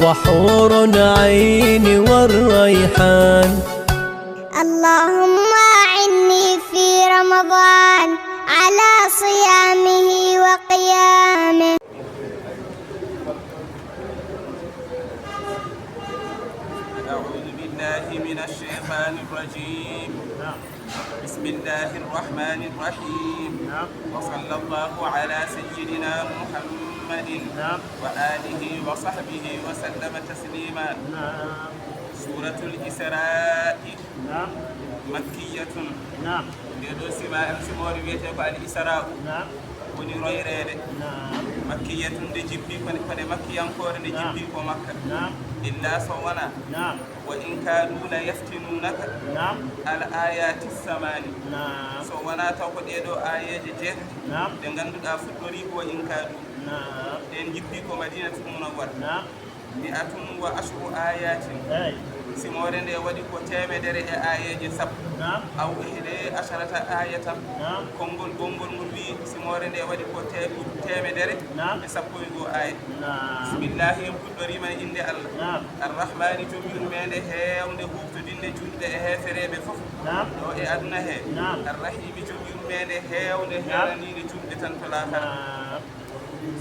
وحور عين والريحان. اللهم أعني في رمضان على صيامه وقيامه. أعوذ بالله من الشيطان الرجيم. بسم الله الرحمن الرحيم. وصلى الله على سيدنا محمد وآله وصحبه وسلم تسليما. سورة الإسراء مكية. يدو سما سمور بيتك الإسراء woni royrede makkiyatun de jibbi kone makkiyankore nde jibbi ko makka illa so wona wa in kadu la yaftinunaka al ayati samani so wona taw ko ɗeɗo ayeje jeetati ɗe ganduɗa fuɗɗori ko in kadu ɗen jibbi ko madinatu munawwara mi'atun wa ashru ayatin simore nde waɗi ko temedere e ayeje sappo aw ihde asharata ayatan konngol gongol ngol wi simore nde waɗi ko temedere e sappo e go aya. bisimillahi en puɗɗorima e inde allah arrahmani jomirumede heewde huftodinde julɗe e hefereɓe foof ɗo e aduna he arrahimi jomirumede heewde heranide julɗe tan to lakara.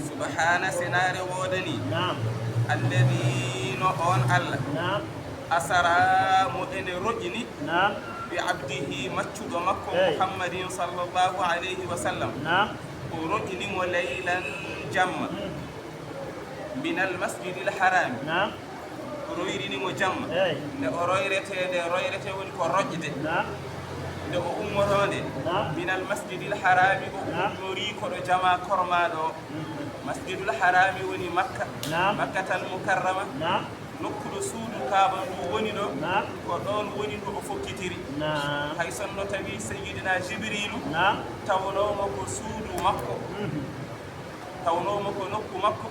subhana senare wodani alladi no on allah asara mo ene roƴini bi abdihi maccuɗo makko muhammadin sallllahu alayhi wa sallam o roƴinimo leylan jamma min almasjidi l harami o royrinimo jamma nde o royrete woni ko roƴde nde o ummotode min almasjidi l harami o ummori koɗo jama kormaɗo masjidul harami woni makka makkatal mukarrama nokkuɗo suudu kaaba ndu woni ɗo ko ɗon woni ɗo o fokkitiri hay sonno tawi sayidina jibrilu tawnomo ko suudu makko tawnomo ko nokku makko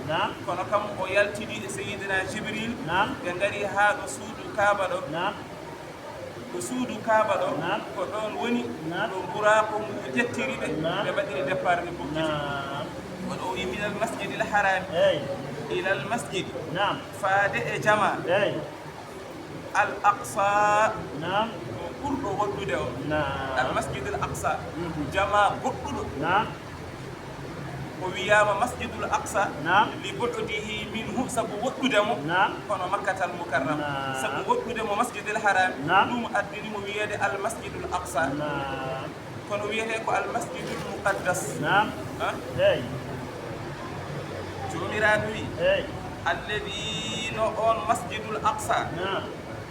kono kam o yaltidi e sayidina jibril ɓe ngari ha ɗo suudu kaaba ɗo ko suudu kaaba ɗo ko ɗon woni ɗo burako ngu ƴettiri ɓe ɓe mbaɗiri départ ɓe bokkiti oɗo wi min al masjidi l harami ila al masjidi faade e jama al aqsa ko ɓurɗo woɗɗude o al masjidul aqsa jama goɗɗuɗo o wiyama masjidul aqsa li boɗodihi minhu sabu woɗɗudemo kono makkatal mukarram sabu woɗɗudemo masjidul harami ɗum addinimo wiyede al masjidul aqsa kono wiyete ko al masjidul muqaddas jomiraɗo wi alladi no on masjidul aqsa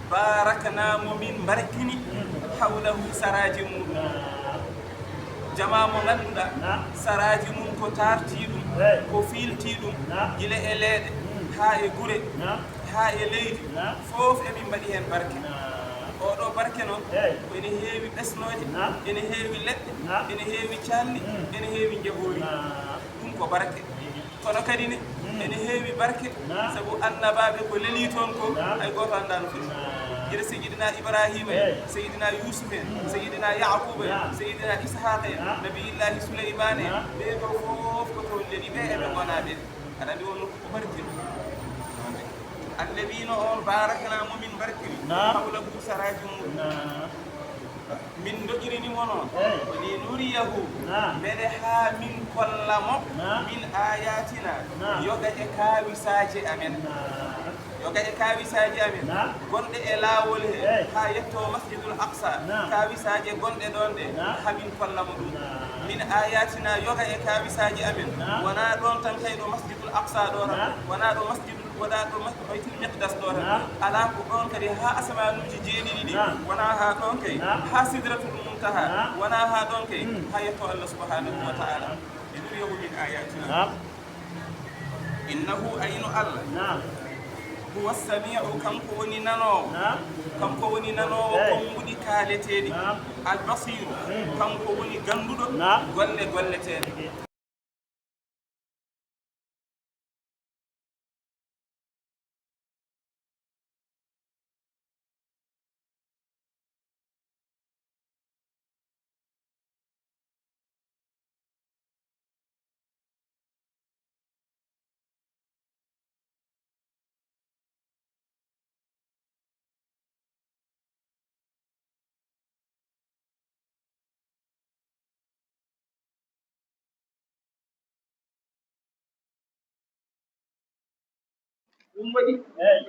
baraknamo min barkini hawlahu saraji muɗum jama mo ganduɗa saraji mum ko tarti ɗum ko filti ɗum guila e leeɗe ha e guure ha e leydi foof emin mbaɗi hen barke oɗo barke noon ko ene heewi ɓesnoje ene heewi leɗɗe ene heewi calli ene heewi jaɓori ɗum ko barke kono kadi ne ene heewi barke sabu annabaɓe ko leeli toon ko hay goto anda no foti gueɗe seyidina ibrahima en seyidina yusuf en seyidina yaquba en seyidina ishaqa en nabiyillahi souleymane en ɓeɗo foof ko toon leeli ɓe eɓe gonaɓe aɗa andi on nokku ko barkino allabino on baraknamo min barkini hawla busaraji muɗum min doƴirinimo noon woni nuriyahu mbele ha min kollamo min ayatina yoga e kawisaji amen yoga e kawisaji amen gonɗe e laawol he ha yetto masjidul aqsa kawisaji gonɗe ɗon ɗe hamin kollamo ɗum min ayatina yoga e kawisaji amen wona ɗon tan tawi ɗo masjidul aqsa ɗo tan wona ɗo masjidul waɗa ɗo baytul miqdas ɗo tan ala ko ɗon kadi ha asamanuji jeeɗiɗi ɗi wona ha ɗon kay ha sidratul muntaha wona ha ɗon kay ha yetto allah subhanahu wa taala e nuriyahu min ayatina innahu ayno allah huwa samiu kanko woni nanowo kanko woni nanowo konguɗi kaaleteɗi albasiru kanko woni ganduɗo golle golleteɗe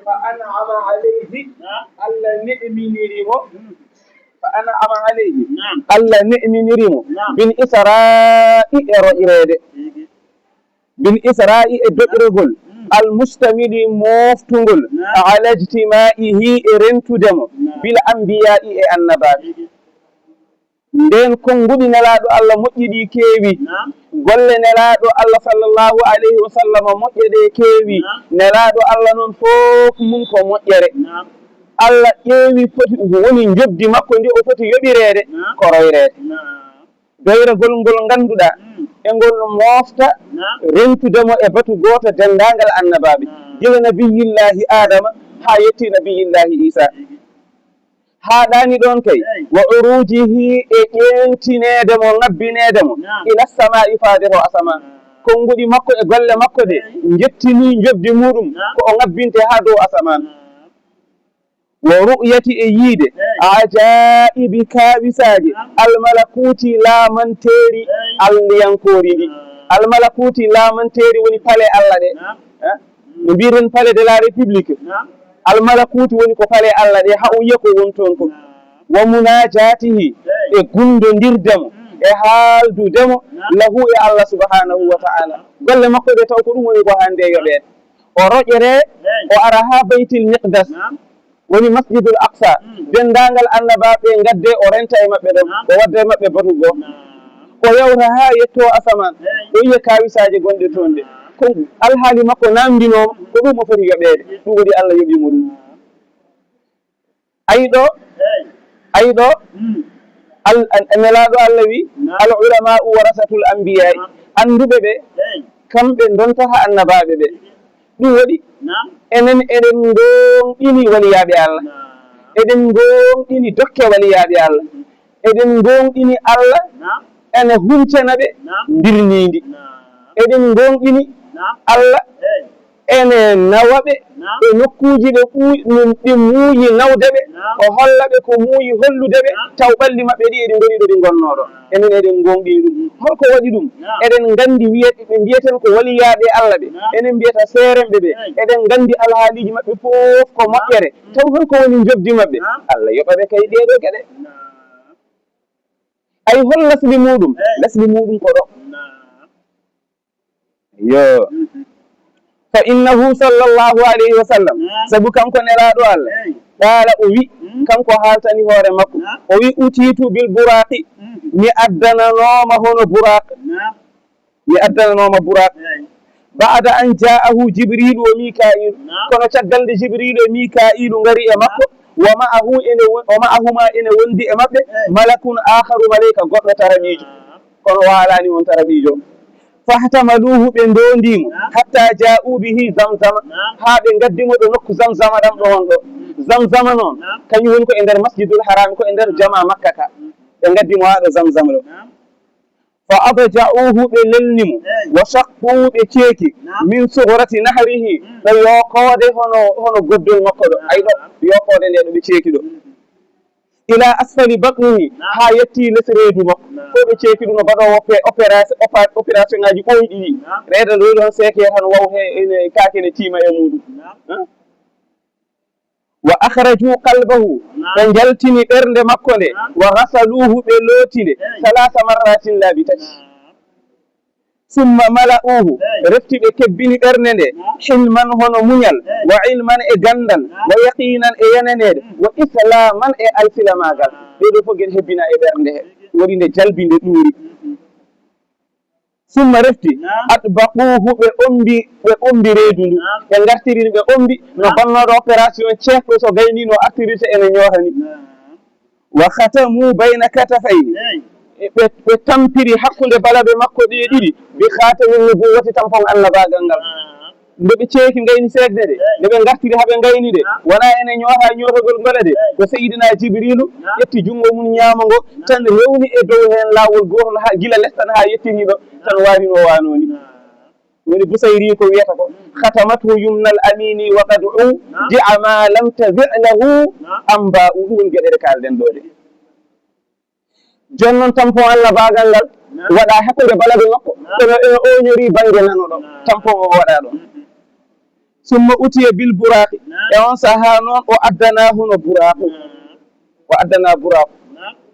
فأنعم عليه ألا نئمنيرمو فأنعم عليه ألا نئمنيرمو بالإسراء إرائرede بالإسراء الدقرغل المستمر موفتغل على اجتماعه إرنتدمو بالأنبياء النبات nden konngudi nelaaɗo Allah moƴƴi ɗi keewi golle nelaaɗo Allah sallllahu alayhi wa sallam moƴƴe ɗe keewi nelaaɗo Allah noon fof mum ko moƴƴere Allah ƴeewi foti woni jobdi makko ndi o foti yoɓireede ko royreede doyragol ngol ngannduɗaa e ngol moofta rentudemo e batu gooto denndaangal annabaaɓe gila nabiyillahi adama haa yetti nabiyillahi isa haaɗaani ɗon kay wa urujihi e ƴeentineede mo ŋabbineede mo ila sama'i faade to asaman konnguɗi makko e golle makko de jettinii jobdi muɗum ko o ŋabbinte haa dow asaman wa ru'yati e yiide ajaibi kaawisaaji almalakuuti laamanteeri alliyankoori ndi almalakuuti laamanteeri woni pale Allah ɗe no mbiren pale de la république almalakuuti woni ko pale Allah ɗe haa o yiya ko won toon ko wa munajatihi e gundodirdemo e haaldudemo lahu e Allah subhanahu wa ta'ala golle makko ɗe taw ko ɗum woni ko hande yoɓeede o roƴere o ara haa baytil miqdas woni masjidul aqsa denndaangal annabaɓe gadde o renta e maɓɓe ɗon o wadda e maɓɓe batu goo o yawta haa yettoo asaman o yiya kawisaaji gonɗe toon de ko alhaali makko namdinooma ko ɗum o foti yoɓeede ɗum waɗi Allah yoɓimo ɗum ayi ɗo nelaaɗo Allah wi al ulamau warasatul ambiyai annduɓe ɓe kamɓe dontaha annabaaɓe ɓe ɗum waɗi enen eɗen gonɗini waliyaaɓe Allah eɗen gonɗini dokke waliyaaɓe Allah eɗen gonɗini Allah ene huncana ɓe ndirniindi eɗen gonɗini Allah ene nawa ɓe e nokkuuji ɗi muuyi nawde ɓe o holla ɓe ko muuyi hollude ɓe taw ɓalli maɓɓe ɗi eɗi ngoni ɗo ɗi ngonnooɗo enen eɗen gonɗini ɗum holko waɗi ɗum eɗen nganndi ɓe mbiyeten ko waliyaaɓe Allah ɓe enen mbiyata seeremɓe ɓe eɗen nganndi alhaaliiji maɓɓe fof ko moƴƴere taw holko woni jobdi maɓɓe Allah yoɓa ɓe kay ɗeeɗo geɗe ay hol lasli muɗum ko ɗo yo fa innahu sallllahu alayhi wa sallam sabu kanko nelaaɗo Allah qaala o wi kanko haaltani hoore makko o wi utiitu bil buraqi mi addananooma hono buraq ba'da an ja'ahu jibrilu wa mika'ilu kono caggal nde jibrilu e mika'ilu ngari e makko wa ma'ahuma ene wondi e maɓɓe malakun akharu malayika goɗɗo taraɓiijo kono waalaani on taraɓiijo fahtamaluhu ɓe ndondimo hatta ja'u bihi zamzama haa ɓe gaddimo ɗo nokku zamzama ɗam ɗo won ɗo zamzama noon kañum woni ko e nder masjidul harami ko e nder jama makka ka ɓe gaddimo haa ɗo zamzama ɗo fa adja'uhu ɓe lelnimo wa shaqquhu ɓe ceeki min suhrati nahrihi ɗo yokoode hono goddol makko ɗo ay ɗo yokoode nde ɗo ɓe ceeki ɗo ila asfali batnihi haa yetti less reedu makko fof ɓe ceeki ɗum no mbaɗowo opération ngaji ɓoyɗi ɗi reeda ɗo ɗon seeke tan waw ene kaakene tiima e muɗum wa akhraju qalbahu ɓe jaltini ɓernde makko nde wa ghasaluhu ɓe looti nde 3 marratin laabi 3 summa mala'uhu refti ɓe kebbini ɓernde nde hilman hono muñal wa ilman e gandal wa yaqinan e yananede wa islaman e alsilamagal ɗeɗo fof gueɗe hebbina e ɓernde he waɗi nde jalbi nde ɗuuri summa refti atbaquhu ɓe ombi reedu ndu ɓe gartirini ɓe ombi no bannoɗo opération ceekɗo so gaynino activité ene ñootani wa khatamu bayna katafayni ɓe tampiri hakkunde balaɓe makko ɗe ɗiɗi bi khatamin nubuwati tampon annabagal ngal nde ɓe ceeki gayni seegde de nde ɓe gartiri haaɓe gayni de wona ene ñoota ñootogol ngole de ko seydina jibrilu ƴetti junngo mum ñaama ngo tan rewni e dow heen laawol gootol ha gila less tan haa yettiniiɗo tan waarino waanoni woni Busayri ko wiyata ko khatamatu yumnal amini wa qad ji'a ma lam tazi' lahu amba ɗum woni geɗe ɗe kaalɗen ɗo de jooni noon tampon Allah baagal ngal waɗa hakkunde balaɓe makko kono ene oñori banggue nanoɗo tampon o waɗa ɗon summa utiya bil buraqi e on sahaa noon o addana hono buraqu o addana buraqu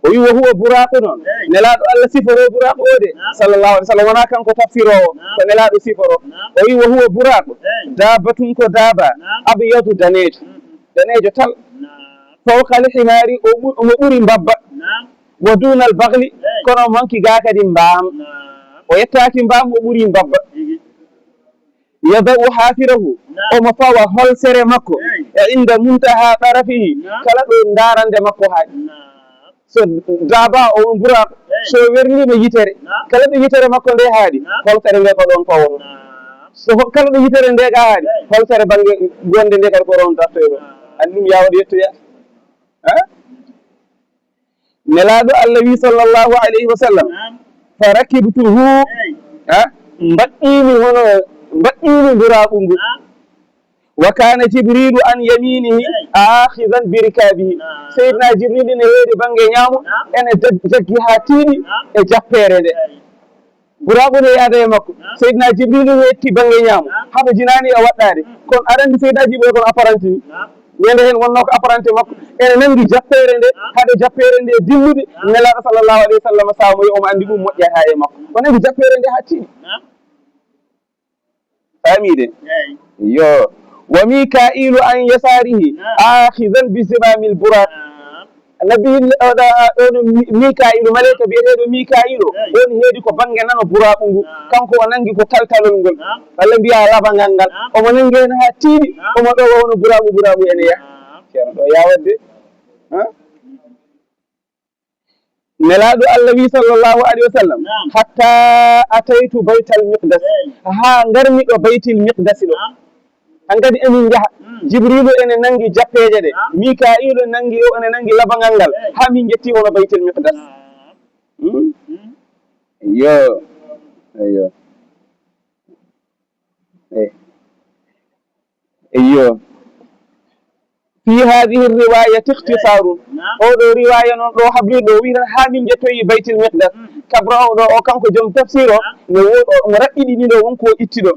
o wi wo huwa buraqu noon nelaaɗo Allah siforo buraqu o de sallallahu alih w sallam wona kanko tafsirowo ko nelaaɗo siforo o wi wo huwa buraqu dabatun ko daaba abyadu daneejo tal fawqa lhimari omo ɓuri mbabba wo duna al bagli kono manki ga kadi mbaam o yettaki mbaam o ɓuri mbabba yadau hafirahu omo fawa holsere makko e inda muntaha ɗarafihi kala ɗo darande makko haaɗi so daaba o buraq so wernima yitere kala ɗo yitere makko nde haaɗi holsere nde ko ɗon fawoto so kala ɗo yitere nde ga haaɗi holsere banggue gonde nde kadi ko ron dartoyɗo andi ɗum yawde yettoya nelaɗo Allah wi sallllahu alayhi wa sallam fa rakibtuhu mbaɗɗimi buraqu ngu wa kana jibrilu an yaminihi akhidan bi rikabihi seydina jibril ne heedi banggue ñaamo ene jaggi ha tiiɗi e jappere nde buraqu ne yaada e makko seydina jibril hetti banggue ñaamo haɓe jinani e waɗɗade kono aɗa andi seydina jibril kono apparenté ni ñande hen wonno ko apparenté makko ene nangi jappere nde haɗe jappere nde dillude nelaɗo sallllahu alayhi wa sallam samoyi omo andi ɗum moƴƴata e makko o nangi jappere nde ha tiiɗi famide yo wa mikailu an yasarihi akhidan bi zimamil buraq nabiyin ɗono mikailu maleyka biyeteɗo mikailu woni heedi ko banggue nano buraqu ngu kanko o nangi ko taltalol ngol walla mbiya labangal ngal omo nangi hen ha tiiɗi omo ɗo wowno buraqu ene yaha ceerno ɗo yawadde nelaɗo Allah wi sallllahu alayhi wa sallam hatta ataytu baytal miqdas ha garmi ɗo baytil miqdasi ɗo han kadi emin jaaha jibrilu ene nangi jappeje ɗe mikailu nangi ene nangi labangal ngal ha min jetti wono baytil miqdas eyyo fi hadihi riwayati ikhtisarun oɗo riwaya noon ɗo habliɗo o witan ha min jettoyi baytil miqdas kabra o ɗo o kanko joom tafsir o mo raɓɓiɗiniɗo wonko ittiɗo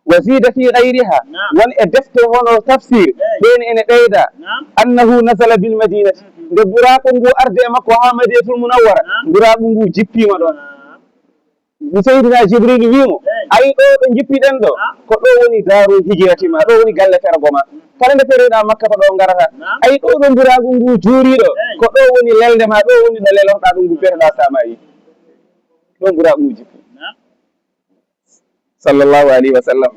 wa zida fi gayriha won e defte hono tafsir ɓeni ene ɓeyda annahu nasala bil madinati nde buraqu ngu arde e makko ha madiyatul munawwara buraqu ngu jippima ɗon seydina jibril wimo ayi ɗo ɗo jippiɗen ɗo ko ɗo woni daru hijirati ma ɗo woni galle fergo ma kala nde fereɗa makka ko ɗo garata ayi ɗo ɗo buragu ngu juuriɗo ko ɗo woni lelde ma ɗo woni ɗo lelorɗa ɗum ngu bereɗa samayi ɗo buragu ngu jippi sallllahu alayhi wa sallam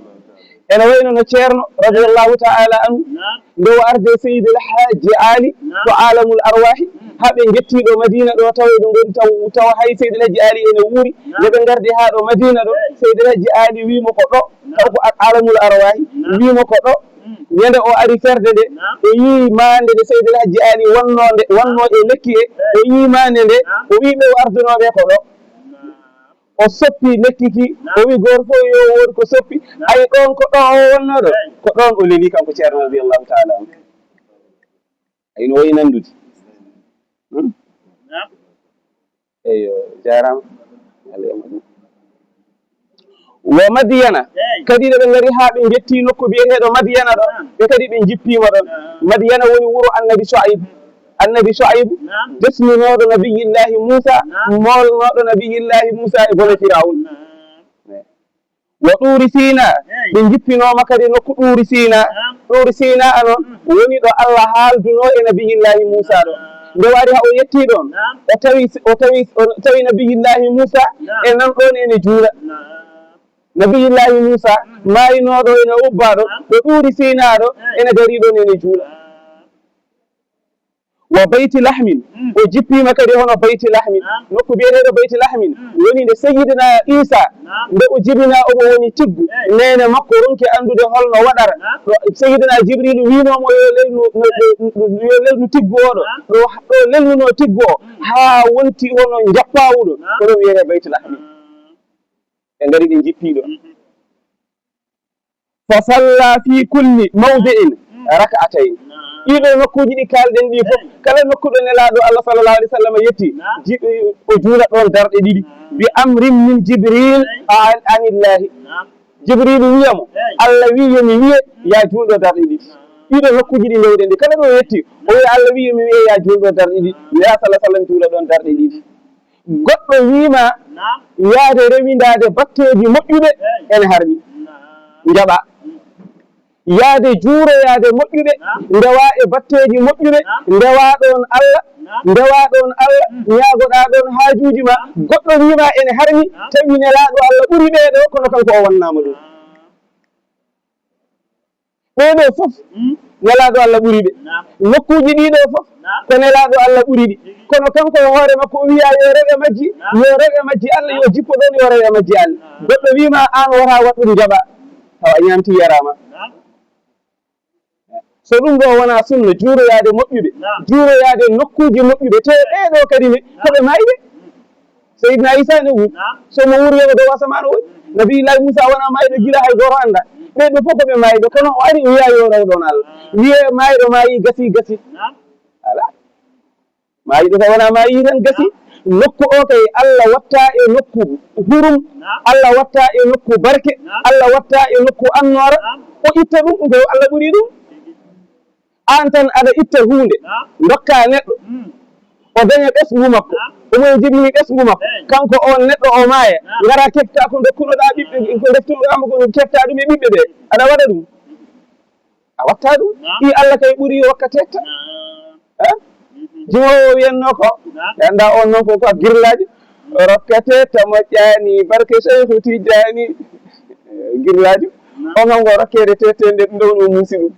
ene wayno no ceerno radiallahu taala anhu nde o arde seydi el haji ali to alamul arwahi haɓe jettiɗo madina ɗo tawa ɗo goni tawa hay seydi el haji ali ene wuuri yoɓe gardi ha ɗo madina ɗo seydi el haji ali wimo ko ɗo taw ko alamul arwahi wimo ko ɗo ñande o ari ferde nde o yii mande nde seydi el haji ali wonno e lekki e o yii mande nde o wi ɓe o ardunoɓe ko ɗo o soppi lekki ki o wi goto fof yo woodi ko soppi ay ɗon ko ɗo o wonnoɗo ko ɗon o leeli kanko ceerno radiallahu taala an ayno wayi nandude eyo jarama wo madiyana kadi ɗo ɓe gari ha ɓe jetti nokku biyeteɗo madiyana ɗo ɓe kadi ɓe jippima ɗon madiyana woni wuuro annabi Shuaybu desminoɗo nabiyillahi Musa molnoɗo nabiyillahi Musa e gole Firawun wo ɗuuri Sina ɓe jippinoma kadi nokku ɗuuri Sina anon woni ɗo Allah haalduno e nabiyillahi Musa ɗo nde wari ha o yetti ɗon o tawi nabiyillahi Musa e nan ɗon ene juula nabiyillahi Musa mayinoɗo ene ubba ɗo ɗo ɗuuri Sina ɗo ene dari ɗon ene juula wa bayti lahmin o jippima kadi hono bayti lahmin nokku biyeteɗo bayti lahmin woni nde sayyidina Isa nde o jibina omo woni tiggu nene makko ronki andude holno waɗara ɗo sayyidina Jibril winomo yo lelnu tiggu oɗo ɗo lelnuno tiggu o ha wonti hono jappawuɗo ko ɗum wiyete bayti lahmin ɓe gari ɓe jippiɗo fa salla fi kulli mawdi'in rak'atayn ɗiɗo nokkuji ɗi kalɗen ɗi fof kala nokkuɗo nelaɗo Allah sallallahu alayhi wa sallam yetti o juula ɗon darɗe ɗiɗi bi amrin min Jibril anillahi Jibril wiyamo Allah wi yomi wiye ya julɗo darɗe ɗiɗi ɗiɗo nokkuji ɗi ndewɗen ɗi kala ɗo yetti o wi Allah wi yomi wiye ya julɗo darɗe ɗiɗi ya sallah sallam juula ɗon darɗe ɗiɗi goɗɗo wima yaade rewindade batteji moƴƴuɓe ene harmi jaɓa yaade juuroyade moƴƴuɓe ndewa e batteji moƴƴuɓe ndewa ɗon Allah ndewa ɗon Allah ñaagoɗa ɗon haajuji ma goɗɗo wima ene harmi tawi nelaɗo Allah ɓuuri ɓeeɗo kono kanko o wannama ɗum ɓeeɗo fof nelaɗo Allah ɓuuri ɓe nokkuji ɗiɗo fof ko nelaɗo Allah ɓuuri ɗi kono kanko e hoore makko o wiya yo rewe majji Allah yo jippo ɗon yo rewe majji Allah goɗɗo wima an wota wat ɗum jaɓa tawa ñamti yarama so ɗum ɗo wona sunna juuroyade moƴƴuɓe juuroyade nokkuji moƴƴuɓe te ɓeɗo kadi ne koɓe mayɓe Seydina Isa ne wi somo wuryoɓe dow asamane woy nabiyillahi Musa wona mayɗo gila hay goro anda ɓeɗo fof koɓe mayɓe kono o ari o wiya yo rew ɗon Allah wiye mayɗo mayi gasi ala mayiɗo ko wona mayi tan gasi nokku o kay Allah watta e nokku hurum Allah watta e nokku barke Allah watta e nokku annora o itta ɗum ko Allah ɓuuri ɗum an tan aɗa itta hunde dokka neɗɗo o daña ɓesgu makko omoye jibini ɓesgu makko kanko on neɗɗo o maaya gara kefta ko dokkunoɗa ɓiɓɓe ko deftunoɗama ko kefta ɗum e ɓiɓɓe ɓe aɗa waɗa ɗum a watta ɗum ɗi Allah kay ɓuuri wakkatetta jimowo wiyanno ko anda on noon ko girlaji rokkate to moƴƴani barke Cheikhu Tidiani girlaji on kam ko rokkede tete nde ɗum ɗon o muusi ɗum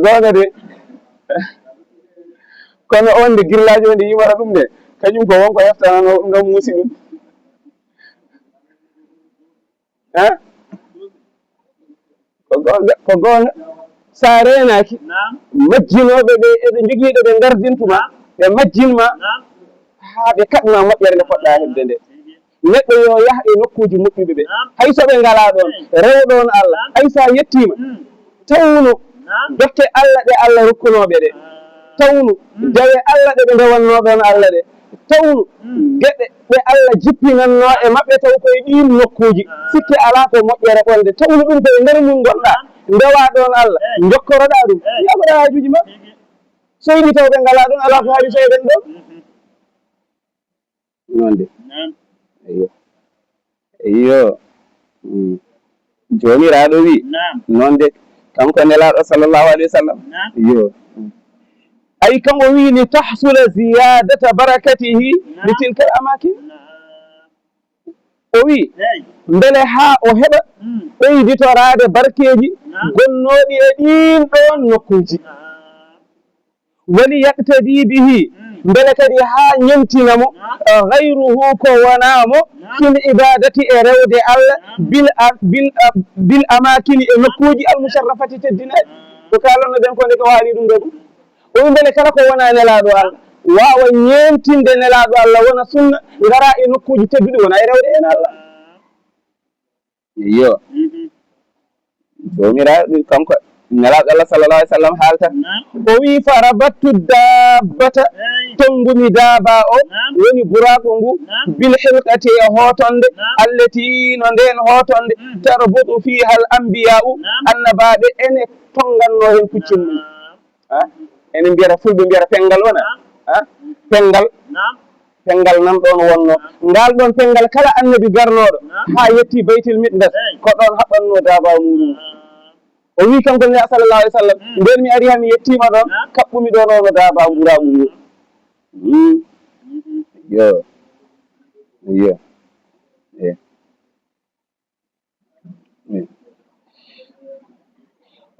gonga de kono on nde girlaji o nde yimata ɗum nde kañum ko wonko heftanano ɗum ɗon muusi ɗum ko gonga sa renaki majjinoɓe ɓe eɓe joguiɗo ɓe gardintuma ɓe majjinma ha ɓe kaɓma moƴƴere nde poɗɗa hebde nde neɗɗo yo yaah e nokkuji moƴƴuɓe ɓe hay soɓe ngala ɗon rewɗon Allah hay sa yettima tawnu defte Allah ɗe Allah rokkunoɓe ɗe tawnu jawe Allah ɗe ɓe ndewanno ɗon Allah ɗe tawnu gueɗe ɓe Allah jippinanno e mabɓe taw koye ɗin nokkuji sikki ala ko moƴƴere wonde tawnu ɗum koye nder mum gonɗa ndewa ɗon Allah jokkoroɗa ɗum yaɓoɗa hajuji ma so yiɗi taw ɓe ngala ɗon ala ko haali soyɗen ɗon nonde eyo jomiraɗo wi nonde kanko nelaɗo sallllahu alayhi wa sallam yo ay kanko wi li tahsula ziyadata barakatihi li tilka al amakin o wi beele ha o heɓa ɓeyditorade barkeji gonnoɗi e ɗin ɗon nokkuji wali yaqtadi bihi beele kadi ha ñemtinamo gayruhu ko wonamo fil ibadati e rewde Allah bil amakini e nokkuji almusharrafati teddinaɗi ko kalano ɗen ko nde ko haali ɗum ɗo ɗum o wi beele kala ko wona nelaɗo Allah wawa ñemtinde nelaɗo Allah wona sunna gara e nokkuji tedduɗi wona e rewde en Allah yo jomiraɗo kanko nelaɗo Allah sallallah alih w sallam haalta o wi farabattu dabbata tongumi daaba o woni buraku ngu bil hilqati e hotonde allati no nden hotonde tarbutu fiha al anbiya'u annabaɓe ene tonganno hen puccel mum enen mbiyata fulɓe mbiyata pengal wona pengal nan ɗon wonno ngal ɗon pengal kala annabi garnoɗo ha yetti baytil miqdas ko ɗon haɓɓanno daaba muɗum o wi kanko ne sallallah alih w sallam nden mi ari hami yettima ɗon kaɓɓumi ɗon ono daaba mburamu ngu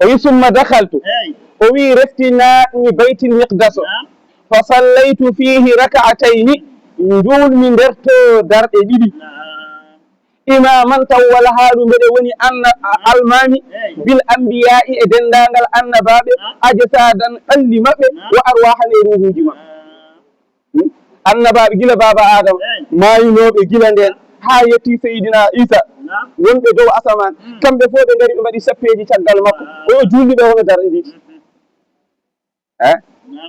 o wi summa dahaltu o wi reftinaɗmi baytil miqdas o fa sallaytu fihi rak'atayni njulmi nder to darɗe ɗiɗi imaman taw wala haaɗu mbeɗe woni almami bil anbiya'i e dendagal annabaɓe ajasadan ɓalli maɓɓe wa arwahan e ruhuji maɓɓe annabaɓe gila baba adama mayinoɓe gila nden ha yetti Seydina Isa wonɓe dow asaman kamɓe fof ɓe gari ɓe mbaɗi sappeji caggal makko o julliɓe hono darɗe ɗiɗi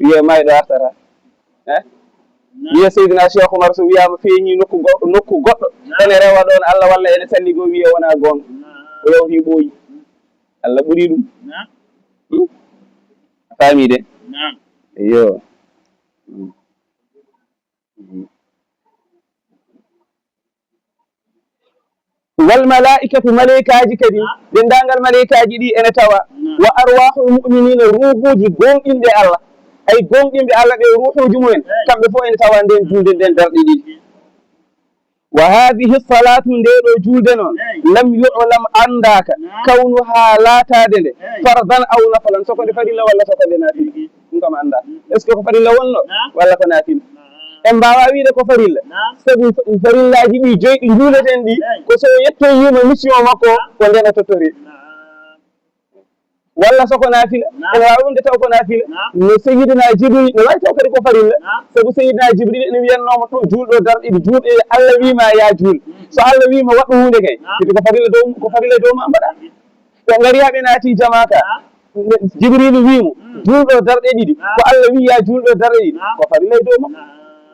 wiye mayɗo artata wiya seydina cheikh oumar so wiyama feeñi nokku goɗɗo ene rewa ɗon Allah walla ene salli go wiya wona gonga o yawti ɓooyi Allah ɓuuri ɗum a faami de eyo wal malaikatu malaikaji kadi dendagal malaikaji ɗi ene tawa wa arwahul muminina ruhuji gonɗinɗe Allah ay gonɗinɓe Allah ɓe ruhuji mumen kamɓe fof ene tawa nden julde nden darɗe ɗiɗi wa hadihi salatu ndeɗo julde noon lam yu'lam andaka kawnuha laatade nde fardan aw nafalan soko nde farilla walla soko nde nafila ɗum kam anda est ce que ko farilla wonno walla ko nafila en mbawa wiide ko farilla sabu farillaji ɗi joyi ɗi juuleten ɗi ko so yettoyima mission makko ko ndena totori walla soko nafila ene wawi wonde taw ko nafila no seyidina jibril no wawi taw kadi ko farilla sabu seyidina jibril ene wiyannoma to juulɗo darɗiɗi juulɗe Allah wima ya juul so Allah wima waɗɗo hunde kay kiti ko farilla dow ma mbaɗa ɓe gari ha ɓe naati jamaka jibril wimo juulɗo darɗe ɗiɗi ko Allah wi ya juulɗo darɗe ɗiɗi ko farilla e dow makko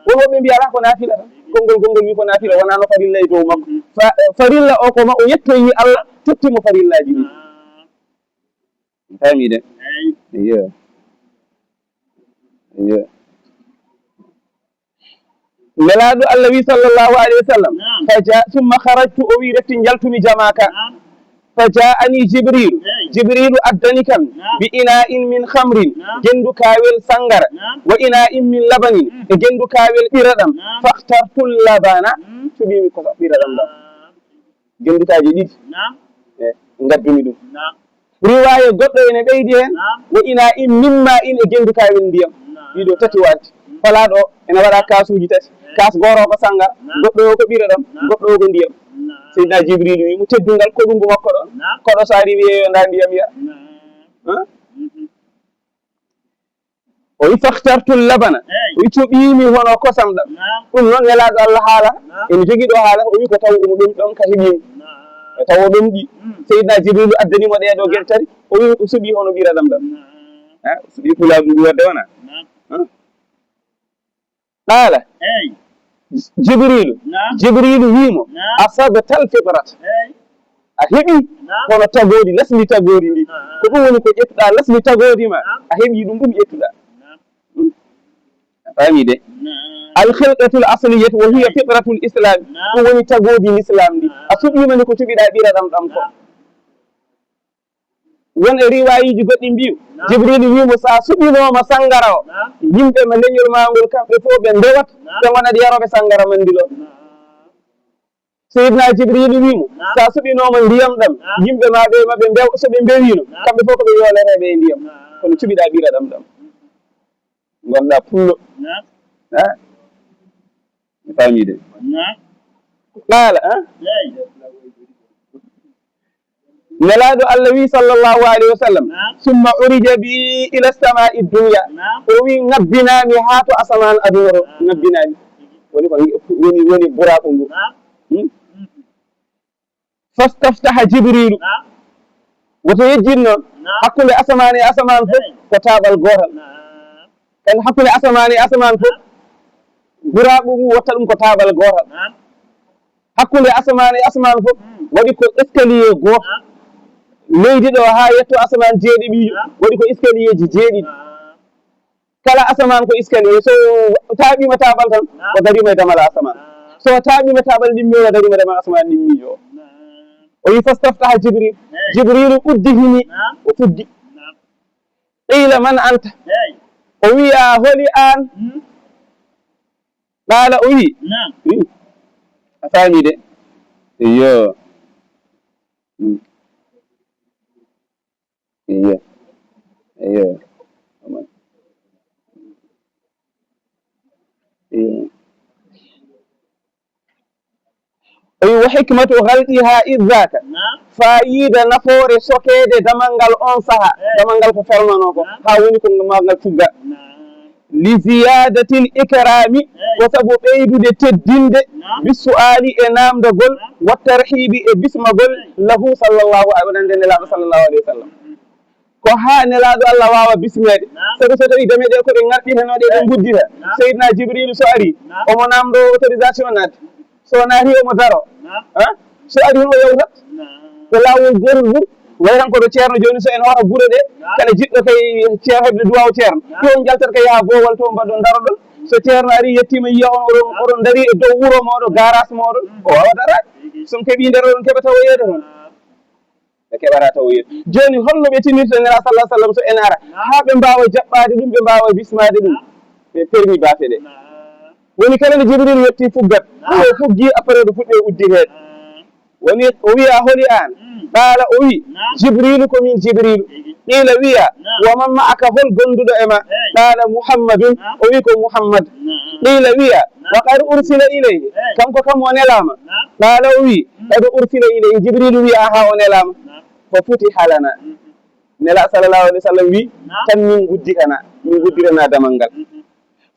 wonoɓe mbiyata ko nafila tan konngol wi ko nafila wonano farilla e dow makko farilla o ko ma o yettoyi Allah tottimo farillaji ɗi fahmi de iyo nelaɗo Allah wi sallllahu alayhi wa sallam summa harajtu o wi retti jaltumi jamaka fa jaani jibrilu addani kam bi ina'in min hamrin gendu kawel sangara wa ina'in min labanin e gendu kawel ɓiraɗam fahtartul labana suɓimi ko ɓiraɗam ɗam gendukaji ɗiɗi gaddumi ɗum riwaya goɗɗo ene ɓeydi hen wo ina'in mimma in e gendu kawel ndiyam ɗiɗo tati wadde falaɗo ene waɗa kasuji tati kas goro ko sangara goɗɗo o ko ɓiraɗam goɗɗo o ko ndiyam seydina jibril wi mo teddungal koɗungu makko ɗon koɗo so ari wiyeyo nda ndiyam ya o wi fahtartul labana o wi toɓimi hono kosam ɗam ɗum noon nelaɗo Allah haala ene jogui ɗo haala o wi ko taw omo ɗum ɗon ka heeɓimo e taw o ɗum ɗi seydina jibril addanimo ɗeɗo guel tati o wi o suuɓi hono ɓiraɗam ɗam o suuɓi pulaɗum ɗum wadde wona qala jibrilu wimo asabtal fitrat a heeɓi kono tagodi lasli tagodi ndi ko ɗum woni ko ƴettuɗa lasli tagodi ma a heeɓi ɗum ƴettuɗa a faami de alkhilqatul asliyatu wa hiya fitratul islam ɗum woni tagodi l'islam ndi a suɓimani ko cuɓiɗa ɓiraɗam ɗam ko won e riwayiji goɗɗi mbiyu jibrilu wimo sa suɓinoma sangara o yimɓe ma leñol ma ngol kamɓe fof ɓe ndewat ɓe gonat yaroɓe sangara man ndilo seydina jibrilu wimo sa suɓinoma ndiyam ɗam yimɓe ma ɓe maɓe mbew soɓe mbewino kamɓe fof koɓe yolereɓe e ndiyam kono cuɓiɗa ɓiraɗam ɗam gonɗa pullo mi famide qala nelaɗo Allah wi sallllahu alayhi wa sallam summa urija bi ila samai dunya o wi ngabbinami ha to asaman aduna to ngabbinami woni ko woni buraɓo ngu fastaftaha jibrilu woto yejjinno hakkude asaman e asaman fof ko taɓal gotal kan hakkude asaman e asaman fof buraɓo ngu watta ɗum ko taɓal gotal hakkude asaman e asaman fof waɗi ko escalier goto leydi ɗo ha yetto asaman jeeɗiɗijo waɗi ko escalier ji jeeɗiɗi kala asaman ko escalier so taɓima taɓal tan o darima e damal asaman so taɓima taɓal ɗimmijo o darima damal asaman ɗimmijo o wi fastaftaha jibrilu uddihini o fuddi qila man anta o wi a holi an qala o wi a faami de iyo wa hikmatu halqiha idzaka fayida nafoore sokede damal ngal on saaha damal ngal ko fermano ko ha woni ko magal tugga li ziyadati l ikrami ko sabu ɓeydude teddinde bisuali e namdagol wa tarhibi e bismagol lahu sallllahu alayhi nelaɗo sallllahu alayhi wa sallam ko haa nelaaɗo Allah waawa bismeede sabi so tawii dame ɗe ko ɗe ŋarɗi heno ɗe ɗe guddita seydina jibrilu so arii omo naamɗo autorisation naati so naati omo daro so arii hen o yewtat ko laawol gorol wuro way tan koɗo ceerno jooni so en hota gure ɗe kala jiɗɗo kay ceer heɓde duwaw ceerno yo on jaltat kay haa boowal to mbaɗon daro ɗon so ceerno arii yettima yiya on oɗon daari e dow wuro moɗo garage moɗon o wawa daraade somo keeɓi nder oɗon keɓata o yeede toon ɓe keɓata taw yeede jooni holno ɓe tinirta nela sallah sallam so en ara haa ɓe mbawa jaɓɓade ɗum ɓe mbawa bismade ɗum ɓe permi baafe ɗe woni kala nde jibril yetti fuggat o fuggi après ɗo fuɗɗi udditeede woni o wiya holi an qaala o wi jibrilu komin jibrilu qila wiya waman ma'aka hol gonduɗo e ma qaala muhammadun o wi ko muhammad qila wiya wa qad ursila ilayhi kanko kam o nelama qaala o wi qad ursila ilayhi jibrilu wiya aha o nelama fa futiha lana nela sallallahu alih w sallam wi tan min gudditana damal ngal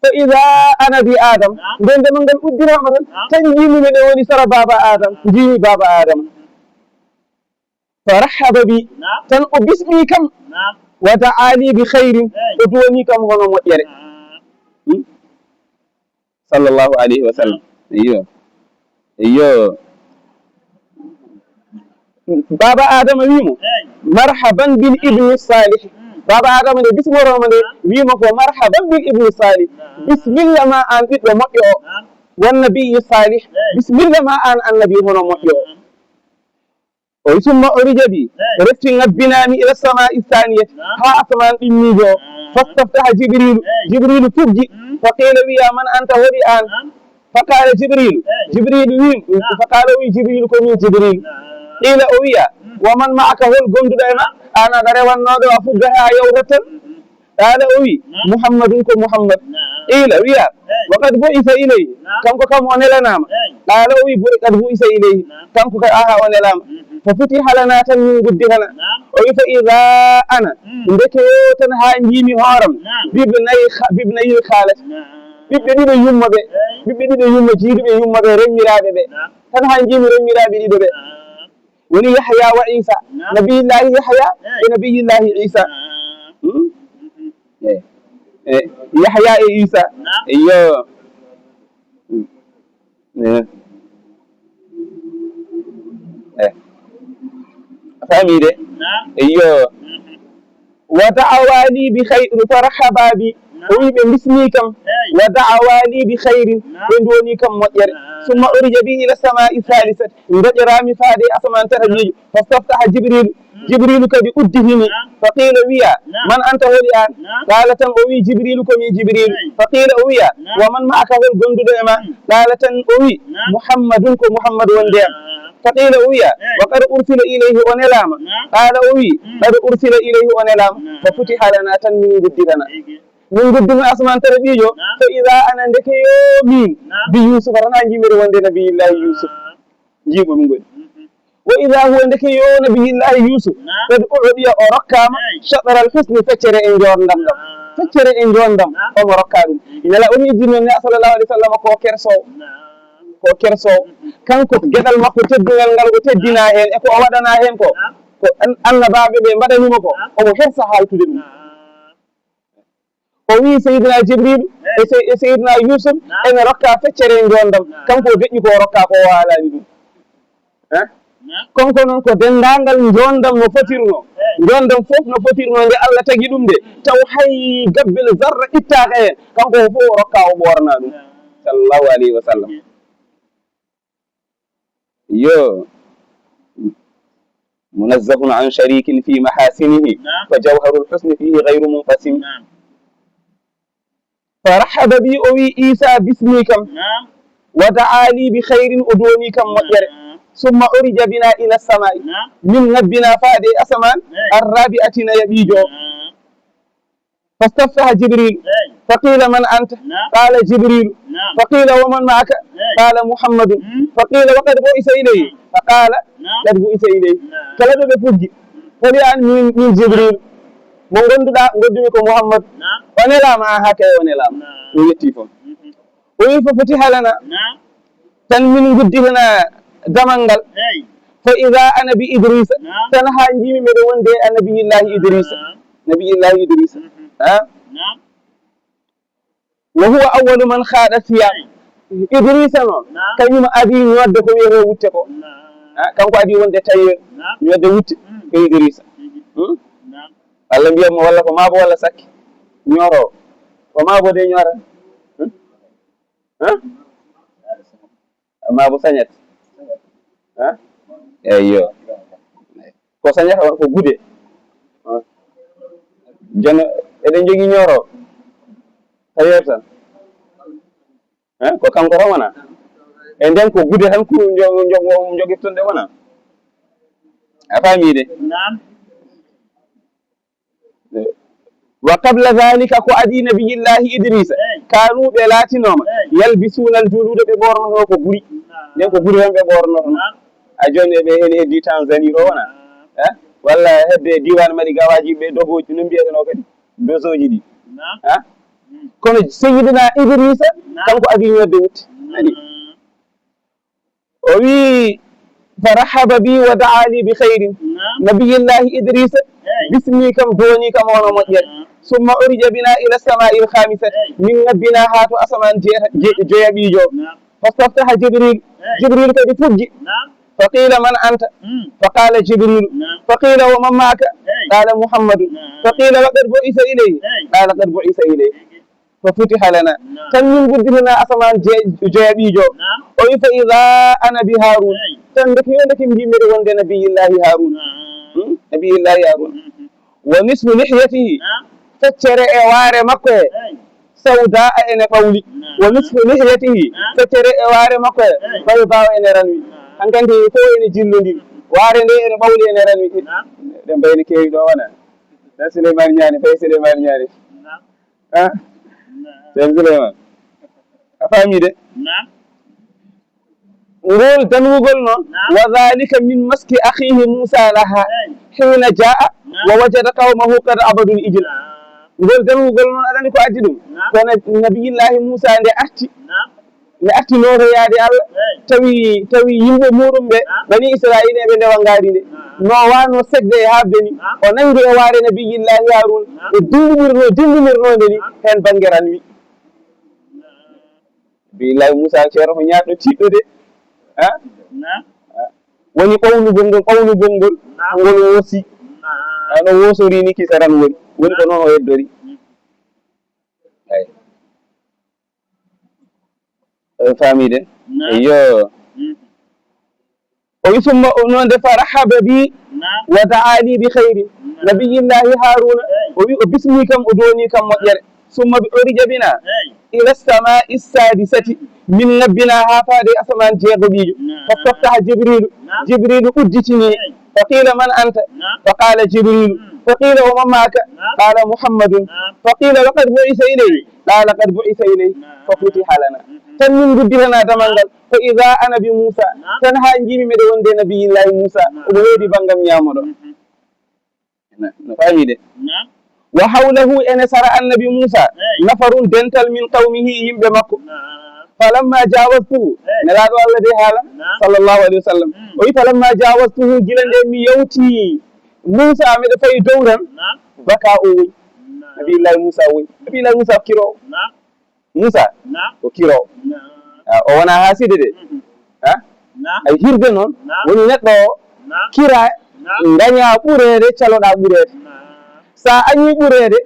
fa ida ana bi adam nden damal ngal uddirama tan jimimi ɗe woni sara baba adam jimi baba adama fa rahaba bi tan o bismi kam wa da'ali bi khayrin o duwani kam hono moƴƴere sallallahu alayhi wa sallam iyo baba adama wimo marhaban bil ibni salih baba adama nde bismoroma nde wima ko marhaban bil ibni salih bisimilla ma an ɓiɗɗo moƴƴo o wannabiyi salih bisimilla ma an annabi hono moƴƴo o o summa o rijabi refti ngabbinami ila samai thaniyati ha asaman ɗimmijo o fastaftaha jibrilu fuggi fa qila wiya man anta hoɗi an fa qala jibrilu wi fa qala o wi jibrilu komin jibrilu qila o wiya waman ma'aka hol gonduɗo e ma an aɗa rewannoɗo a fugga ha yewtat tan qala o wi muhammadun ko muhammad qila wiya wa qad bu'itha ilayhi kanko kam o nelanama qala o wi qad bu'itha ilayhi kanko ka aha o nelama fa futiha lana tan min gudditana o wi fa ida ana ndeke yo tan ha jiimi hooram bibnayil haalati ɓiɓɓe ɗiɗo yumma ɓe ɓiɓɓe ɗiɗo yumma jiiduɓe yumma ɓe remmiraɓe ɓe tan ha jiimi remmiraɓe ɗiɗo ɓe woni yahya wa isa nabiyillahi yahya e nabiyillahi isa yahya e isa iyo famide iyo wa da'awali bi khayrin farahaba bi o wi ɓe bismi kam wa da'awali bi khayrin ɓe ndoni kam moƴƴere summa urija bi ila samai thalithati doƴorami faade asaman tatajijo fastaftaha jibrilu kadi uddihimi fa qila wiya man anta hoɗi an qala tan o wi jibrilu komi jibrilu fa qila o wiya wa man ma'aka hol gonduɗo e ma qala tan o wi muhammadun ko muhammad wonde am fa qila o wiya wa qad ursila ilayhi o nelama qala o wi qad ursila ilayhi o nelama fa futiha lana tan min gudditana min guddumi asman tere ɓiijo fa ida ana ndeke yo min bi yusuf tan ha jimiri wonde nabiyillahi yusuf jiimo min goni wa ida huwa ndeke yo nabiyillahi yusuf kadi uɗiya o rokkama chaɗara al husni feccere e jondam ɗam feccere e jondam omo rokka ɗum nela o hijjino ne sallallahu alih w sallam ko kersowo kanko gueɗal makko teddungal ngal o teddina hen e ko o waɗana hen ko annabaɓe ɓe mbaɗanimo ko omo hersa haltude ɗum o wi seydina jibril e seydina yusuf ene rokka feccere e jondam kanko deƴƴi ko rokka ko waalani ɗum konko noon ko dendagal jondam no fotirno jondam fof no fotirno nde Allah tagi ɗum de taw hay gabbel zarra ittaka hen kanko o fof o rokka o ɓorna ɗum sallallahu alayhi wa sallam yo munazzahun an sharikin fi mahasinihi fa jawharul husni fihi ghayru munqasim فرحب بي أوي إيسى باسمي كم ودعالي بخير أدوني كم مؤير ثم أرج بنا إلى السماء من نبنا فادي أسمان الرابعة يبيجو فاستفتح جبريل فقيل من أنت قال جبريل فقيل ومن معك قال محمد فقيل وقد بؤس إليه فقال قد بؤس إليه كلمة بفجي فليان من جبريل mo gonduɗa goddumi ko mouhammad o nelama ha kay o nelama o yetti toon o wi fo foti halana tan min gudditana damal ngal fa ida ana bi idrissa tan ha jimi mbeɗo wonde annabiyillahi idrissa nabiyullahi idrissa wa huwa awwalu man khaɗa siyam idrissa noon kañum adi ñodde ko wiyete wutte ko kanko adi wonde tawi ñodde wutte ko idrissa Allah mbiyatmo walla ko maabo walla sakke ñorowo ko maabo de ñora maabo sañat eyyo ko sañata on ko gude jono eɗen jogui ñorowo tawi tan ko kanko tan wona e nden ko gude tan ko joguirton de wona a faami de wa qabla dhalika ko adi nabiyillahi idrissa kanu ɓe laatinoma yalbisuna aljulude ɓe ɓornoto ko guri nden ko guri tan ɓe ɓornoto a joni ɓe hen heddi Tanzanie ɗo wona walla hedde diwan mali gawaji ɓe dogoji no mbiyeteno kadi dosoji ɗi kono seyidina idrissa kanko adi ñodde wutte ani o wi farahaba bi wa daali bi khayrin nabiyillahi idrissa bismi kam doni kam wono moƴƴere summa urija bina ila samai lhamisati min ngabbina ha to asaman jeeyaɓijo fastaftaha jibril kadi fuggi فقيل من أنت فقال جبريل فقيل ومن معك قال محمد فقيل وقد بعث إليه قال قد بعث إليه ففتح لنا كان من قدرنا أسمان جابيجو فإذا أنا بهارون كان لك يونك مجمد وند نبي الله هارون نبي الله هارون ونصف لحيته فتر إوار مكة سوداء إن قولي ونصف لحيته فتر إوار مكة بيضاء إن رنوي an kandi ko ene jillodiri waare nde ene ɓawli ene ranwi ɗen mbayno keewi ɗo wona tan Souleymane Niani fayi Souleymane Niani sen Souleymane a faami de ngol danwugol noon wa dhalika min maski akhihi Moussa laha hina jaa wa wajada qawmahu qad abadul ijla ngol danwugol noon aɗani ko addi ɗum kono nabiyillahi Moussa nde arti noto yaade Allah tawi yimɓe muɗum ɓe bani Israila ɓe ndewa ngaari nde no wano segde e habde ni o nangi e waare nabiyillahi Harun e dindimirnode ni hen banggue ranwi nabiyillahi Moussa ceerno ko ñaɗɗo tiɗɗo de woni ɓawnugol ngol ngol woosi no wosori ni kisa ran woni ko noon o heddori famide yo o wi summa noon de farahaba bi wa daali bi khayri nabiyillahi haruna o wi o bismi kam o doni kam moƴƴere summa bi urija bina ila samai sadisati min ngabbina ha faade asaman jeegoɓijo fastaftaha jibrilu udditini faqila man anta faqala jibrilu faqila wa man maka qala muhammadun faqila wa qad bu'isa ilayhi qala qad bu'isa ilayhi fa futiha lana tan min guddirana damal ngal fa ida ana bi Moussa tan ha jimi mbeɗe wonde nabiyillahi Moussa omo weedi banggam ñamoɗo no faami de wa hawlahu ene sara annabi Moussa nafarun dental min qawmihi yimɓe makko falamma jawastuhu nelaɗo Allah de haala sallllahu alayhi wa sallam o wi falamma jawastuhu gila nde mi yawti Moussa mbeɗa fayi dow tan baka o woyi nabiyillahi Moussa woyi nabiyillahi Moussa ko kirowo Moussa ko kirowo o wona haaside de ay hirde noon woni neɗɗo o kira daña ɓureede caloɗa ɓureede sa añi ɓureede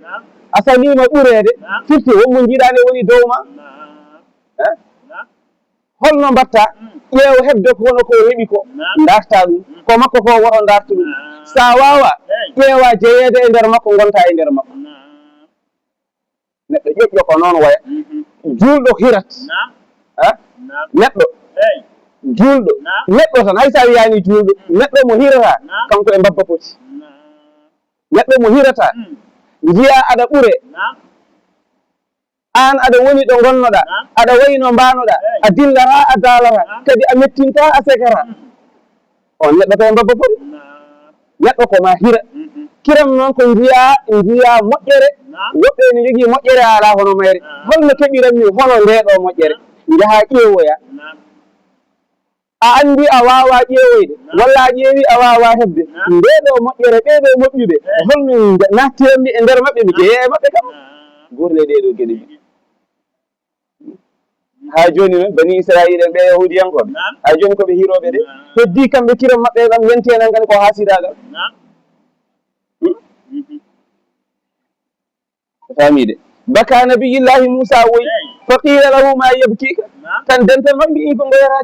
a salima ɓureede firti wonmo jiiɗani woni dow ma holno mbatta ƴeew hebde kono ko heɓi ko darta ɗum ko makko ko woto darta ɗum sa wawa ƴeewa jeeyede e nder makko gonta e nder makko neɗɗo ƴoƴƴo ko noon waya julɗo hirat neɗɗo julɗo neɗɗo tan hay sa wiyani julɗo neɗɗo mo hirata kanko e mbabba foti neɗɗo mo hirata jiya aɗa ɓure an aɗa woni ɗo gonnoɗa aɗa wayno mbanoɗa a dillara a daalara kadi a mettinta a segara on neɗɗo ko e mbabba foti neɗɗo ko ma hira kiram noon ko jiya moƴƴere woɓɓe ne jogui moƴƴere ala hono mayre holno keɓiranmi hono ndeɗo moƴƴere jaaha ƴeewoya a andi a wawa ƴeewoyde walla a ƴeewi a wawa heɓde ndeɗo moƴƴere ɓeɗo moƴƴuɓe holno nattiranmi e nder maɓɓe mi jeeya e maɓɓe kam gurle ɗeɗo gueɗe ɗi ha joni noon bani israila en ɓe yahudiyankoɓe ha joni koɓe hiroɓe ɗe heddi kamɓe kiram maɓɓe ɗam yenti enen kadi ko hasidagal famide baka nabiyillahi Moussa woyi fa qila lahu ma yabkika tan dental maɓɓe mbi ko goyata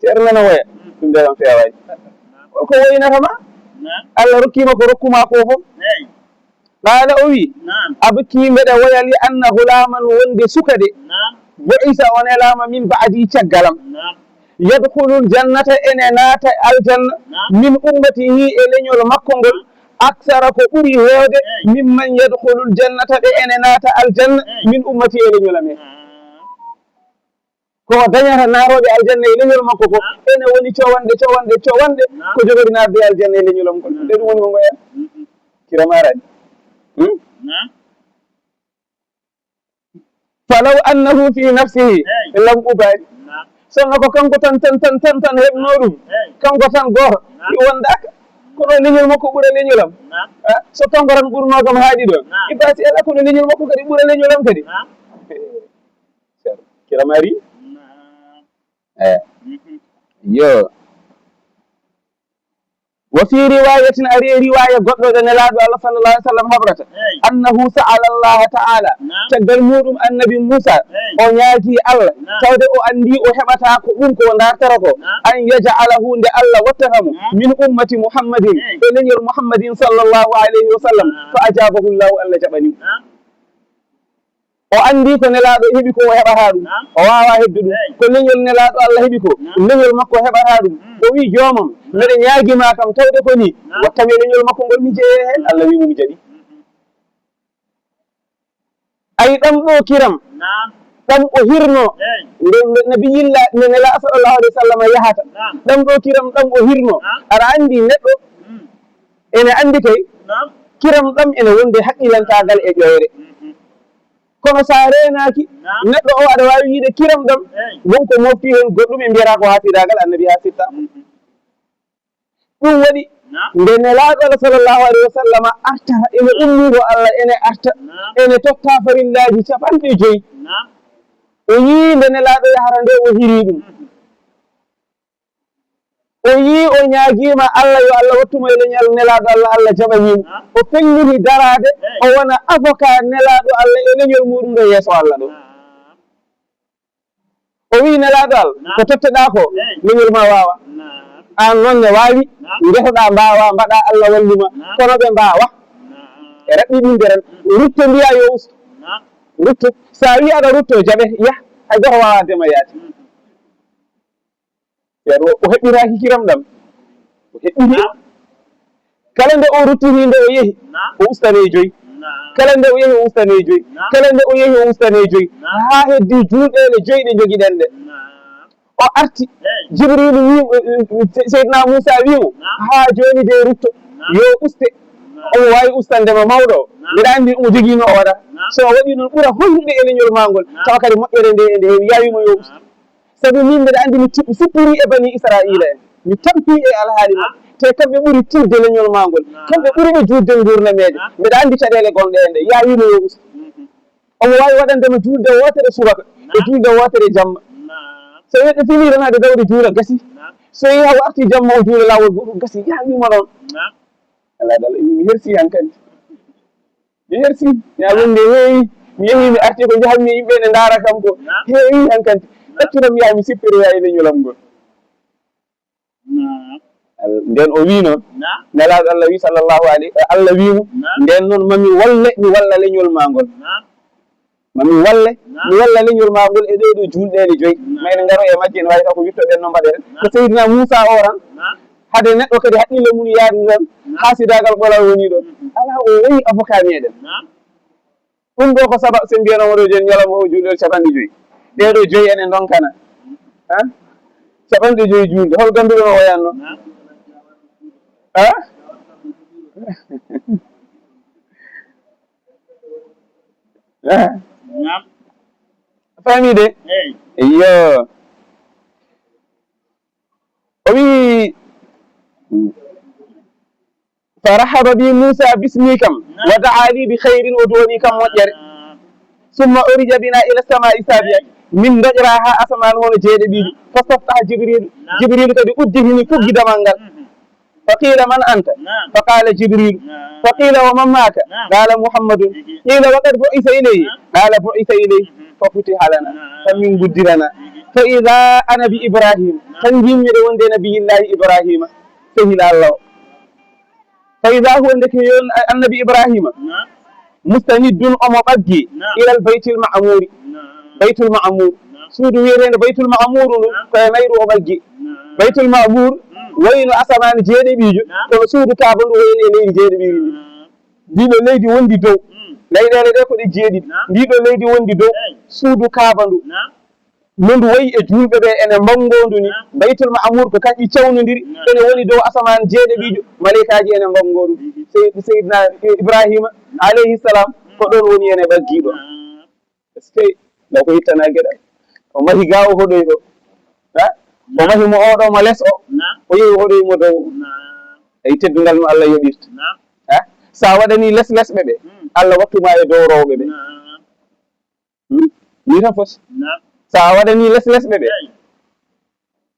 ceerno nana woya ɗum ndeɗon fewani ko woynatama Allah rokkima ko rokkuma ko fof qala o wi abki mbeɗa woya li anna hulaman wonde suka de boisa on elama min baadi caggalam yadkhulul jannata ene naata aljanna min ummatihi e leñol makko ngol aksara ko ɓuri heewde mimman yadkhulul jannata ɓe ene naata aljanna min ummati e leñol amen ko dañata naaroɓe aljanna e leñol makko ko ene woni cowanɗe ko jogori naatde aljanna e leñol am ngol nde ɗum woni ko ngoya kiramarani falaw annahu fi nafsihi lam ubali sonno ko kanko tan heɓno ɗum kanko tan goto ɗi wondaka kono leñol makko ɓuura leñolam so kanko tan ɓurno kam haaɗi ɗon ibasi ala kono leñol makko kadi ɓuura leñolam kadi kiramari yo وفي رواية أري رواية قد نلاد الله صلى الله عليه وسلم هبرت أنه سأل الله تعالى تقدر مورم النبي موسى ونياجي الله تودع أندي أحبتا كونك ونارتركو أن يجعله عند الله وتهمه من أمة محمد إلى محمد صلى الله عليه وسلم فأجابه الله ألا جبني o andi ko nelaɗo heeɓi ko o heɓata ɗum o wawa hebde ɗum ko leñol nelaɗo Allah heeɓi ko leñol makko heɓata ɗum o wi joomam mbeɗa ñaaguima kam tawde ko ni wattami leñol makko ngol mi jeeye hen Allah wimo mi jaɓi ayi ɗam ɗo kiram ɗam o hirno nde nabiyilla nde nela sallallahu alayhi wa sallam yahata ɗam ɗo kiram ɗam o hirno aɗa andi neɗɗo ene andi kay kiram ɗam ene wonde haqqilantagal e ƴoyre kono sa renaki neɗɗo o aɗa wawi yiide kiram ɗam wonko mofti hen goɗɗum e mbiyata ko hasidagal annabi ha sitta ɗum waɗi nde nelaɗo Allah sallllahu alayhi wa sallam arta ene ummigo Allah ene arta ene totta farillaji 50 o yii nde nelaɗo yahata nde o hiri ɗum o yii o ñaaguima Allah yo Allah wattumo e leñal nelaɗo Allah Allah jaɓanimo o fellini darade o wona avocat nelaɗo Allah e leñol muɗum ɗo yeeso Allah ɗo o wi nelaɗo Allah ko totteɗa ko leñol ma wawa an noon ne wawi guetoɗa mbawa mbaɗa Allah wallima kono ɓe mbawa e raɓɓiɗinde ren rutto mbiya yo usto rutto sa wi aɗa rutto jaɓe yah hay goto wawa dema yaade o heɓɓiraki kiram ɗam o heɓɓiri kala nde o ruttini nde o yeehi o ustane 5 kala nde o yeehi o ustane 5 kala nde o yeehi o ustane 5 ha heddi juuɗele 5 ɗe joguiɗen ɗe o arti Jibrilu wi Seydina Moussa wimo ha joni de rutto yo uste omo wawi ustandema mawɗo o mbiɗa andi omo joguino o waɗa so waɗi noon ɓuura hoynude e leñol magol tawa kadi moƴƴere nde e nde heewi yawimo yo usta sabu min mbeɗa andi mi sippiri e bani Israila en mi tampi e alhaali maɓɓe te kamɓe ɓuuri tirde leñol magol kamɓe ɓuriɓe juurde gurnameje mbeɗa andi caɗele gonɗe e nde yawino yo usta omo wawi waɗandema juulde wotere subaka e juulde wotere jamma so neɗɗo fini tan hade dawde juula gasi so yi haw arti jamma o juula lawol goɗɗum gasi yawima ɗon alaɗala mi hersi hankadi mi hersi ya wonde heewi mi yeehi mi arti ko jahanmi yimɓe ne ndaara kam ko heewi hankadi ɗaccuɗam yaha mi sippiriya e leñolam ngol nden o wi noon nelaɗo Allah wi sallllahu alayhi Allah wimo nden noon mami walle mi walla leñol ma ngol mami walle mi walla leñol ma ngol e ɗeɗo julɗele 5 mayne ngaro e majje ne wawi taw ko wittoɗen no mbaɗeren ko Seydina Moussa o tan hade neɗɗo kadi haqqille mum yaadi tan hasidagal ɓolal woni ɗon ala o woyi avocat meɗen ɗum ɗo ko saba sen mbiyanomo ɗo joni ñalawma o julɗel 50 ɗeɗo 5 ene donkana 50 julde hol ganduɗo no woyanno famide yo فرحب بي موسى باسمي كم ودعا لي بخير ودوني كم وجر ثم أرج بنا إلى السماء السابعة من رجراها أسمان هون جيد بيجي فاستفتح جبريل كدي أدهني فوق دمانغال فقيل من أنت فقال جبريل فقيل ومن معك قال محمد قيل وقد بعث إليه قال بعث إليه ففتح لنا فمن بدرنا فإذا أنا بإبراهيم تنجيم يدون نبي الله إبراهيم سهل الله فإذا هو عندك النبي إبراهيم مستند أمو بجي إلى البيت المعمور بيت المعمور سودو ويرين بيت المعمور كيميرو بجي بيت المعمور وين أسمان جيدي بيجو كما سودو كابن وين ليدي جيدي بيجو ديدو ليدي وندي دو ليدي ليدي كو دي جيدي ديدو ليدي وندي دو سودو كابن nondu wayi e julɓe ɓe ene mbangondu ni baytul ma'mur ko kanƴi cawnodiri ene woni dow asaman jeeɗiɗijo malaikaji ene mbangodu seydina ibrahima alayhi salam ko ɗon woni ene ɓaggiɗo est ce que ɗo ko hittana gueɗal o mahi gawo hoɗoy ɗo o mahimo oɗo mo less o yehi hoɗoymo dow eyi teddugal no Allah yoɓirta sa waɗani less ɓe ɓe Allah wattuma e dow rewɓe ɓe ni tan foti sa waɗani less ɓe ɓe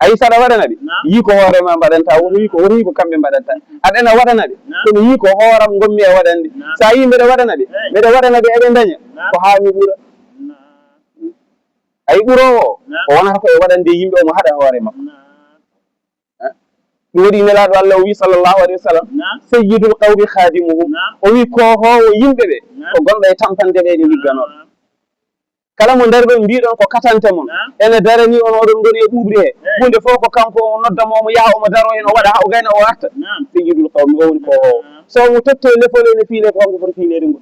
ayi saɗa waɗana ɓe yi ko hoorema mbaɗanta woto yi ko kamɓe mbaɗanta aɗana waɗana ɓe kono yi ko hooram gommi e waɗande sa yi mbeɗa waɗana ɓe eɓe daña ko haami ɓuura ayi ɓurowo o wonata ko e waɗande yimɓe omo haɗa hoore makko ɗum waɗi nelaɗo Allah o wi sallllahu alayhi wa sallam sayyidul qawmi khadimuhum o wi kohowo yimɓe ɓe ko gonɗo e tampande ɓe ɗe ligganoɓe kala mo nder ɓe mbiɗon ko katante mon ene darani on oɗon goni e ɓuuɓri he hunde fof ko kanko o noddamo omo yaha omo daro hen o waɗa ha o gayna o arta sayyidul qawmi o woni kohowo so mo totto lefol ene fiile ko kanko foti fiilede ngo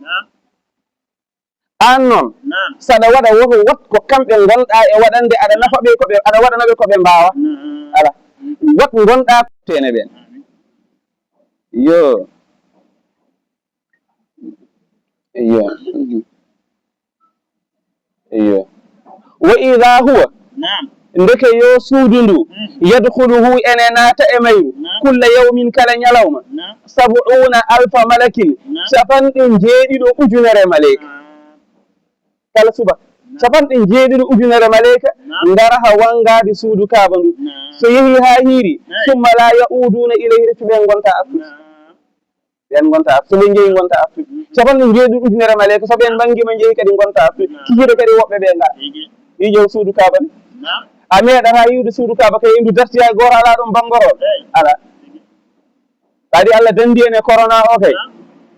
an noon saɗa waɗa woto wat ko kamɓe gonɗa e waɗande aɗa nafa ɓe koɓe aɗa waɗanaɓe koɓe mbawa ala wat gonɗa tene ɓen iyo wa ida huwa ndeke yo suudu ndu yadkhuluhu ene naata e mayru kulla yawmin kala ñalawma 70,000 malakin capanɗe jeeɗiɗo ujunere maleyka kala suba capanɗe jeeɗiɗo ujunere maleyka ngara ha wangade suudu kaaba ndu so yeehi ha hiiri summa la yauduna ilayhi to ɓen gonta artude so ɓe jeeyi gonta artude capanɗe jeeɗiɗo ujunere maleyka so ɓen bangima jeeyi kadi gonta artude kikiɗe kadi woɓɓe ɓe ngara yijow suudu kaaba ni a meeɗata yiwde suudu kaaba kay ndu darti hay goto ala ɗum bangorol ala kadi Allah dandi en e corona o kay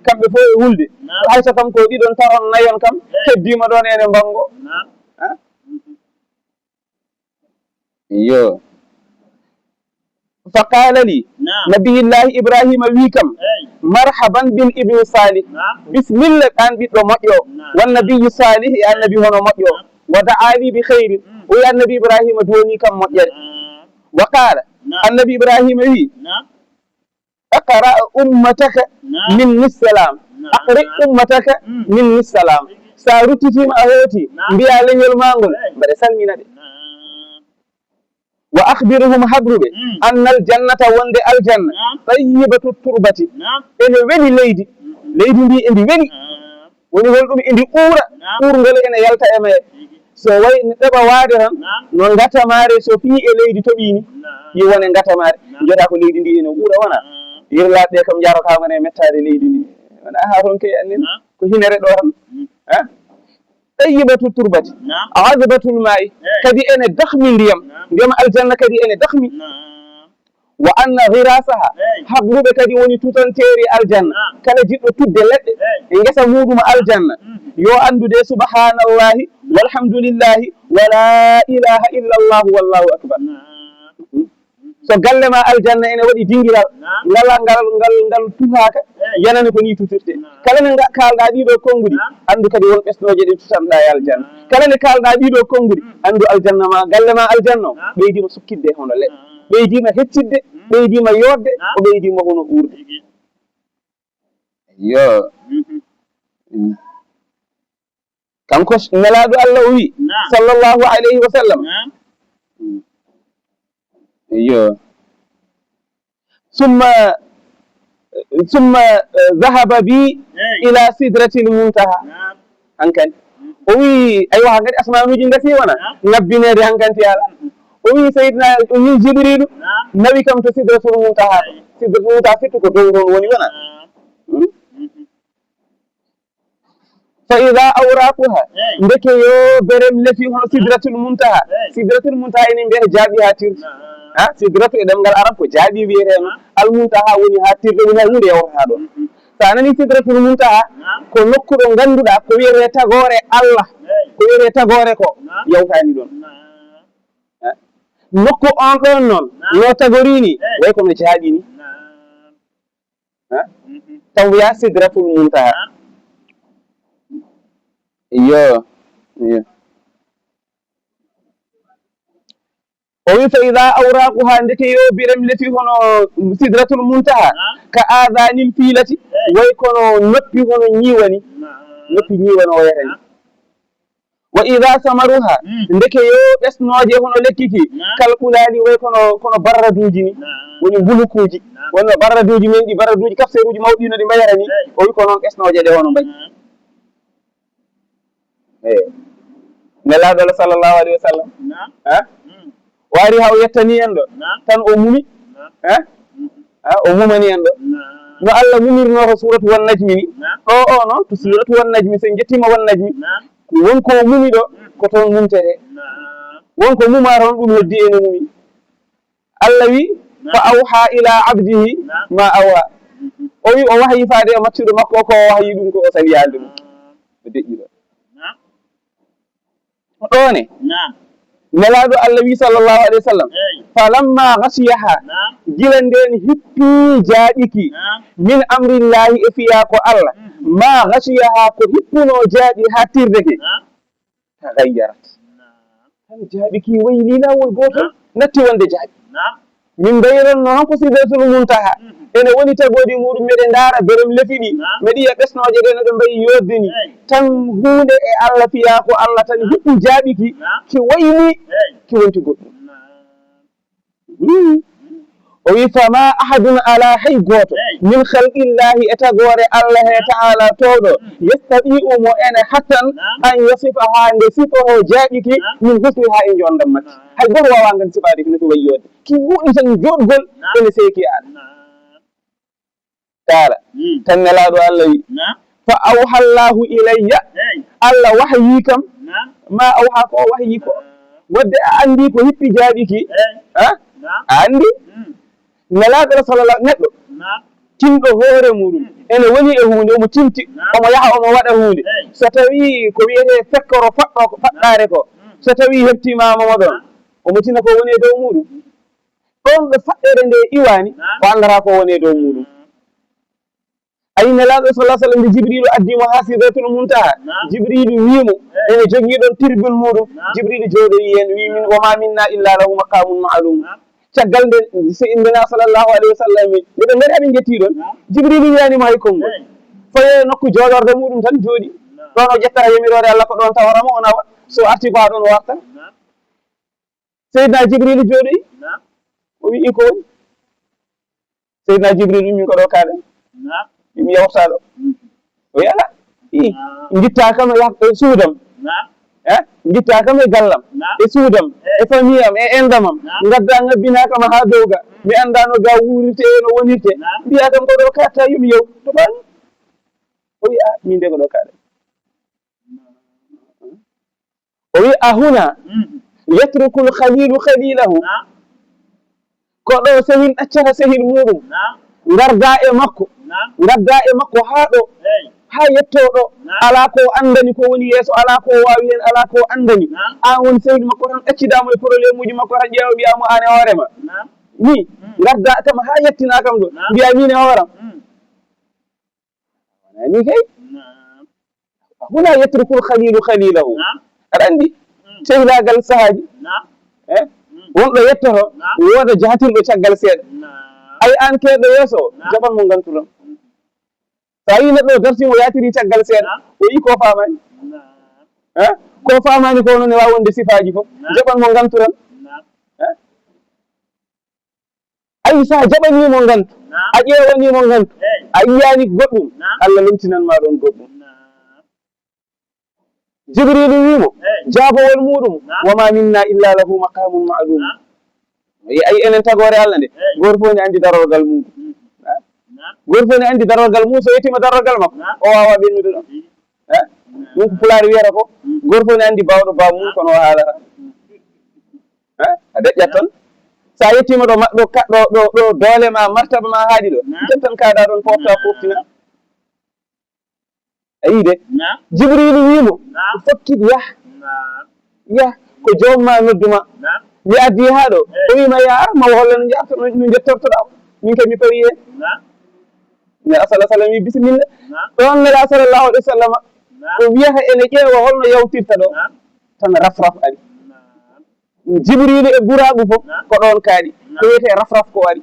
kamɓe fof e hulde hayso kam ko ɗiɗon taron nayon kam keddima ɗon ene bango yo فقال لي نبي الله إبراهيم ويكم مرحبا بالابن صالح بسم الله أن بيتو مأيو والنبي صالح النبي هنا مأيو ودعا لي بخير ويا النبي إبراهيم دوني كم مأيو وقال النبي إبراهيم وي أقرأ أمتك من السلام أقرأ أمتك من السلام سارتي ما هوتي بيا لنيل مانغول بدي سلمينا دي وأخبرهم حبرب أن الجنة وند الجنة طيبة التربة إن ولي ليدي دي إندي ولي وني ولدوم إندي أورا غل إن يلتا إما so way ɗeɓa waade tan no ngata maare so fii e leydi toɓini yi wone ngata maare joɗa ko leydi ndi ene ɓuura wona yirlaɓe ɓe kam jarotama e mettade leydi ndi wona ha toon kay annin ko hinere ɗo tan tayyibatu turbati azabatul ma'i kadi ene dakhmi ndiyam aljanna kadi ene dakhmi wa anna ghirasaha habluɓe kadi woni tutanteri aljanna kala jiɗɗo tudde leɗɗe e ngesa muɗum aljanna yo andude subhanallahi walhamdulillahi wala ilaha illa allah wallahu akbar so galle ma aljanna ene waɗi dingiral ngal tuhaka yanani ko ni tutirte kala ne kalɗa ɗiɗo konngudi andu kadi won ɓesnoje ɗe tutanɗa e aljanna kala ne kalɗa ɗiɗo konngudi andu aljanna ma galle ma aljanna o ɓeydima sukkidde hono leɗɗe ɓeydima heccitde ɓeydima yodde o ɓeydima hono ɓurde yo kanko nelaɗo Allah o wi sallllahu alayhi wa sallam yo summa ثم ذهب بي إلى سدرة المنتهى هنكن وي أيوة هنكن أسماء نوجين غسي وانا نبينا دي هنكن تيالا وي سيدنا وي جبريل نبي كم تسدرة المنتهى سدرة المنتهى فتوك دون وني وانا فإذا أوراقها ndeke yo berem lefi hono sidratul muntaha sidratul muntaha ene mbiyata jaabi ha tirti ha sidratu e ɗemngal arab ko jaabi wiyeteno al muntaha woni ha tirde woni ha hunde yawrata ɗon sa nani sidratul muntaha ko nokku ɗo ganduɗa ko wiyete tagore Allah ko wiyete tagore ko yawtani ɗon nokku on ɗon noon no tagorini way kono jaaɓi ni taw wiya sidratul muntaha iyo o wi fa ida awraquha ndeke yo birem leti hono sidratul muntaha ka adanil fiilati way kono noppi hono ñiwani noppi ñiwani o yahani wa ida samaruha ndeke yo ɓesnoje hono lekkiki kalkulani way kono barraduji ni woni mbulukuji wonno barraduji men ɗi barraduji kafseruji mawɗino ɗi mbayata ni o wi ko noon ɓesnoje ɗe hono mbayi nelaɗo Allah sallllahu alayhi wa sallam wari ha o yettani en ɗo tan o mumi o mumani en ɗo no Allah mumirno ko suratu wan najmi ni o noon to suratu wan najmi sen jettima wan najmi wonko mumi ɗo ko toon mumtete wonko muma toon ɗum heddi ene mumi Allah wi fa awha ila abdihi ma awa o wi o wahyi faade e maccuɗo makko ko o wahyi ɗum ko o sawi yalde mum o deƴƴi ɗo ɗone nelaɗo Allah wi sallllahu alayhi wa sallam falamma gasiyaha gila nden hippi jaaɗiki min amrillahi e fiya ko Allah ma gasiyaha ko hippuno jaaɗi ha tirdeke tagayyarat tan jaaɗiki wayi lawol gotol natti wonde jaaɗi min mbayranno han ko sidratul muntaha ene woni tagodi muɗum meɗe ndaara berem lefiɗi meɗi e ɓesnoje ɗe no ɗe mbayi yoddini tan hunde e Allah fiya ko Allah tan hippu jaaɓiki ki wayni ki wonti goɗɗum o wi fama ahadun ala hay goto min khalqillahi e tagore Allah he taala towɗo yestaɗi'u mo ene hattan an yasifa ha nde sifoho jaaɓiki min husni ha e jondam makki hay goto wawa ngan sifade ko no wayi yodde ki wuɗi tan joɗgol ene seeki aɗa taala tan nelaɗo Allah wi fa awhallahu ilayya Allah wahyi kam ma awha ko wahyi ko wadde a andi ko hippi jaaɓiki a andi nelaɗo rasulullah neɗɗo tinɗo hoore muɗum ene woni e hunde omo tinti omo yaha omo waɗa hunde so tawi ko wiyete fekkoro faɗɗare ko so tawi heptimama ɗon omo tina ko woni e dow muɗum ɗon ɗo faɗɗere nde iwani o andata ko woni e dow muɗum ayi nelaɗo sallah sallam nde jibrilu addimo ha sidratul muntaha jibrilu wimo ene jogui ɗon tribune muɗum jibrilu jooɗoyi hen wi min wama minna illa lahu maqamun ma'lum caggal nde ndena sallllahu alayhi wa sallam ndeɓe ngari aɓe jetti ɗon jibrilu wiyanimo hay konngol faye nokku joɗorde muɗum tan jooɗi ɗon o ƴettata yamirode Allah ko ɗon tawaramo o nawa so arti ko ha ɗon o warta seydina jibrilu jooɗoyi o wi ko woni seydina jibrilu min ko ɗo kaɗen mi yawta ɗo o wi ala i gitta kam e suudam gitta kam e gallam e suudam e famille am e endamam gadda ngabbinakama ha dowga mi andano ga wurirte no wonirte mbiya kam ko ɗo katta yumi yew to ɓan o wi a min de ko ɗo kaɗen o wi a huna yatruku lkhalilu khalilahu ko ɗo sehil ɗaccata sehil muɗum garda e makko ha ɗo ha yettoɗo ala ko andani ko woni yeeso ala ko wawi hen ala ko andani an woni sehil makko tan ɗaccidamo e probléme uji makko tan ƴeewa mbiyamo an e hoorema ni garda kam ha yettina kam ɗo mbiya min e hooram ni kay huna yetrukul khalilu khalilahu aɗa andi sehilagal sahaji wonɗo yettoto wooda jahatirɗo caggal seeɗa ay an keɗɗo yeeso jaɓan mo gantuɗon sa yi neɗɗo dartimo yatiri caggal seeɗa o yi ko famani ko famani ko noon e wawi wonde sifaji fof jaɓan mo gantuɗon ay sa jaɓanimo gantu a ƴeewanimo gantu a yiyani goɗɗum Allah lomtinanma ɗon goɗɗum jibrilu wimo jaabowol muɗum wama minna illa lahu maqamun ma'lum ay enen tagore Allah nde goto fof ne andi darorgal mum goto fof ne andi darorgal mum so yettima darorgal makko o wawa ɓennude ɗon ɗum ko pulaar wiyata ko goto fof ne andi bawɗo ba mum kono o haalata a deƴƴat tan sa yettima ɗo doole ma martaba ma haaɗi ɗo jettan kaɗa ɗon pofta foftina ayi de jibrilu wimo fokkid yah ko jomma nodduma mi addi ha ɗo o wima ya ar mawo holla no jettortoɗa min kadi mi pawi hen nela sallam wi bisimilla ɗon nela sallllahu alih wa sallam o wiyata ene ƴeewa holno yawtirta ɗo tan rafraf ari jibrilu e buraɓu fof ko ɗon kaaɗi ko wiyete rafraf ko ari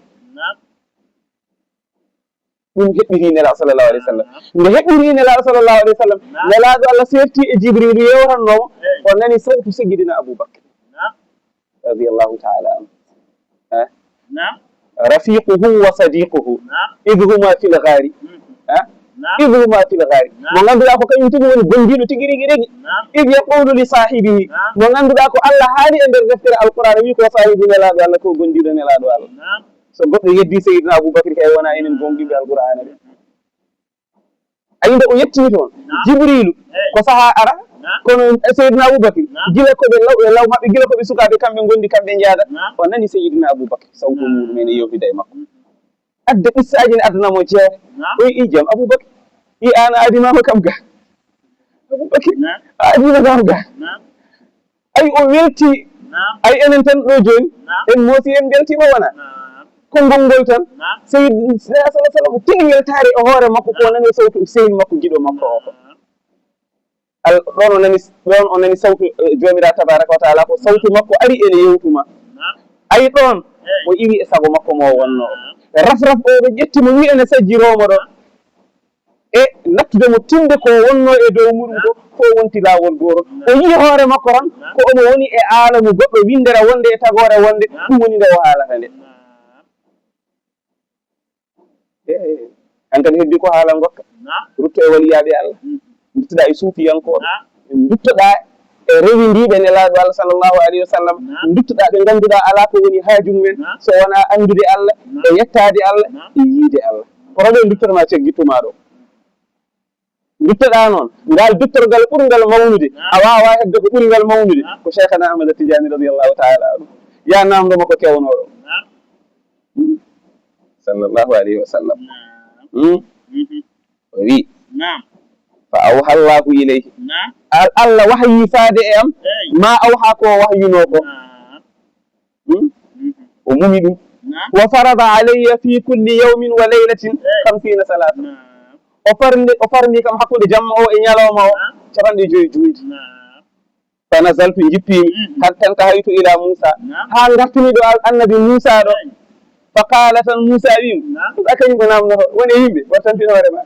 ɗum heɓɓiri nelaɗo sallllahu alih wa sallam nde heɓɓiri nelaɗo sallllahu alih wa sallam nelaɗo Allah sefti e jibrilu yewtannomo o nani sawtu sayyidina Aboubacry radiallahu taala anhu rafiquhu wa sadiquhu id huma fi lgari id huma fi lgari mo ganduɗa ko kañum tigi woni gondiɗo tigui rigui rigui id yaqulu li sahibihi mo ganduɗa ko Allah haali e nder deftere alqur'ana wi ko sahibu nelaɗo Allah ko gondiɗo nelaɗo Allah so goɗɗo yeddi seydina Aboubacry kay wona enen gongiɓe alqur'ana ɓe ayi nde o yettimi toon jibrilu ko saaha ara kono seydina Aboubacry gila koɓe law maɓɓe gila koɓe sukaɓe kamɓe gondi kamɓe jeeyata o nani seydina Aboubacry sawto muɗum ene yewtida e makko adde qissaji ne addanamo jeere o wi i jaam Aboubacry i an a adimama kam ga Aboubacry a adima kam ga ayi o welti ayi enen tan ɗo joni en moosi en beltima wona konngol ngol tan seydi sallam tigi weltare e hoore makko ko nani sawtu sehil makko giɗo makko o ko ɗon o nani sawtu jomiraɗo tabaraka wa taala ko sawtu makko ari ene yewtuma ayi ɗon o iwi e sago makko mo wonno o rafraf o ɓe ƴettimo wi ene sajjiromo ɗo e nattude mo tinde ko wonno e dow muɗum ko fo wonti lawol goro o yii hoore makko tan ko omo woni e aalamu goɗɗo windere wonde e tagore wonde ɗum woni nde o haalata nde hankadi heddi ko haala gokka rutto e waliyaɓe Allah duttoɗa e suufiyankoɓe duttoɗa e rewindiɓe nelaɗo Allah sallllahu alayhi wa sallam duttoɗa ɓe ganduɗa ala ko woni haaju mumen so wona andude Allah e yettade Allah e yiide Allah kono ɗo duttotoma ceggittuma ɗo duttoɗa noon ngal duttorgal ɓurgal mawnude a wawa hebde ko ɓurgal mawnude ko cheikhana Ahmad Tidiani radiallahu taala anhu ya namdoma ko kewnoɗo sallllahu alayhi wa sallam o wi fa awha llahu ilayhi Allah wahyi faade e am ma awha ko wahyuno ko o mumi ɗum wa farada alayya fi kulli yawmin wa laylatin 50 salata o farni kam hakkude jamma o e ñalawma o 5 juulde fa nazaltu jippimi hatta tahaytu ila Moussa ha gartumi ɗo annabi Moussa ɗo fa qala tan Moussa wimo akañum ko namdoto woni yimɓe wattantinoore ma